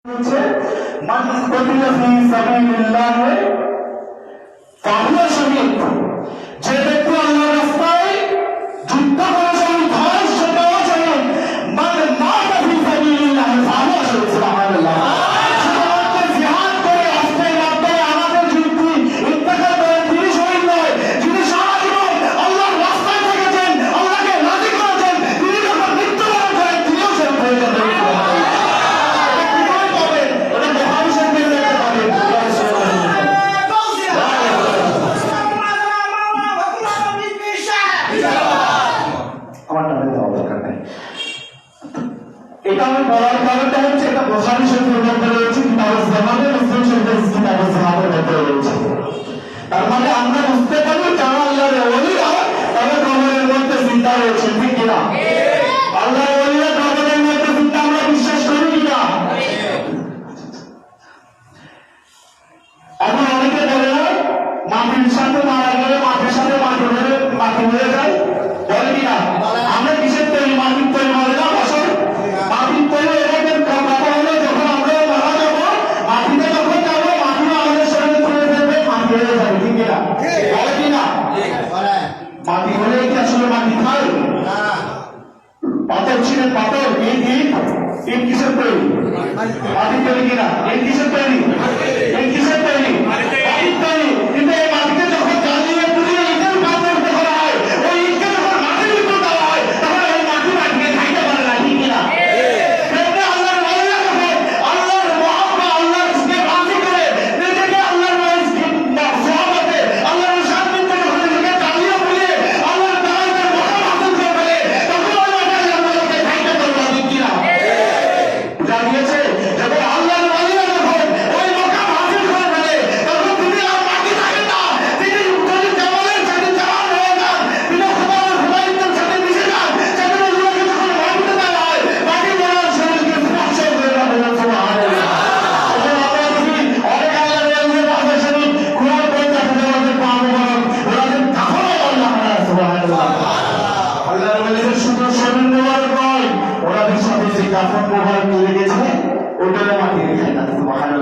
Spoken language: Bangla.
মান কুতিলা ফি সাবিলিল্লাহ ফাহুয়া শাহীদ। যে ব্যক্তি আল্লাহর রাস্তায় যুদ্ধ করেছেন, ধ্বংস সেটাও শাহীদ। মান মাতা ফি সাবিলিল্লাহ ফাহুয়া শাহীদ। সুবহানাল্লাহ। জিহাদ করে রাস্তায় মাধ্যমে আমাদের যুদ্ধে ইন্তেকাল করেন, তিনি শহীদ নয়। যিনি সারা জীবন আল্লাহর রাস্তায় থেকেছেন, আল্লাহকে রাজি করেছেন, তিনি যখন মৃত্যুবরণ করেন তিনিও শহীদ হয়ে যাবেন। এটা আমি বলার কারণটা হচ্ছে এটা বুখারী শরীফের মধ্যে রয়েছে, কিতাবুল জিহাদে, মুসলিম শরীফের কিতাবুল জিহাদের মধ্যে রয়েছে। তার মানে আমরা বুঝতে পারি যারা আল্লাহর ওলিরা তারা কবরের মধ্যে জিন্দা রয়েছে, ঠিক কিনা? আল্লাহর ওলিরা কবরের মধ্যে জিন্দা আমরা বিশ্বাস করি কিনা? এখন অনেকে বলে না মাটির সাথে মারা গেলে মাটির সাথে মাটি হয়ে যায়, বলে কিনা? আমরা কিসের তৈরি? মাটির তৈরি বলে না বছর মাটির তৈরি। এরকম কথা হলো যখন আমরা মারা যাবো, মাটিতে যখন যাবো, মাটিও আমাদের শরীরে তুলে ফেলবে, মাটি হয়ে যাবে, ঠিক কিনা? বলে কিনা? মাটি হলে কি আসলে মাটি খায়? পাথর ছিলেন, পাথর ইট কিসের তৈরি? মাটির তৈরি কিনা? ইট কিসের তৈরি? ইট কিসের তৈরি? মাটির তৈরি। কিন্তু এই মাটিকে যখন জ্বালিয়ে পুড়িয়ে ইটের পাথর করা হয়, ওই ইটকে যখন মাটির ভিতর দেওয়া হয়, তখন ওই মাটিকে খাইতে পারে না, ঠিক কিনা? আল্লাহর ওলিরা যখন আল্লাহর মহব্বত, আল্লাহকে রাজি করে নিজেকে আল্লাহর সোহবতে, আল্লাহর সান্নিধ্যে যখন নিজেকে জ্বালিয়ে পুড়িয়ে আল্লাহর তাআলার মহব্বত হাসিল করে ফেলে, তখন ওই মাটি আল্লাহকে খাইতে পারে না, ঠিক কিনা? বুঝা গিয়েছে? যখন আল্লাহর ওলিরা যখন ওই মকাম হাসিল করে ফেলে, তখন তিনি আর মাটি থাকেন না। তিনি যদি জামালের সাথে জামাল হয়ে যান, তিনি খুদাইয়ের সাথে মিশে যান, সেখানে আল্লাহকে যখন মাটিতে দেওয়া হয়, মাটি বলার শরীরকে স্পর্শ করে না। সুবহানাল্লাহ। তখন আমরা দেখি অনেক আল্লাহর ওলিরা আছে শরীর কুরআন পড়তে থাকে, ওদের পা মোবারক, ওদের কাফরও আল্লাহ না। সুবহানাল্লাহ। আল্লাহর ওলিদের শুধু শরীর মোবারক নয়, ওদের সাথে যে কাফন মোবারক মিলে গেছে ওটাও মাটি খায় না। সুবহানাল্লাহ।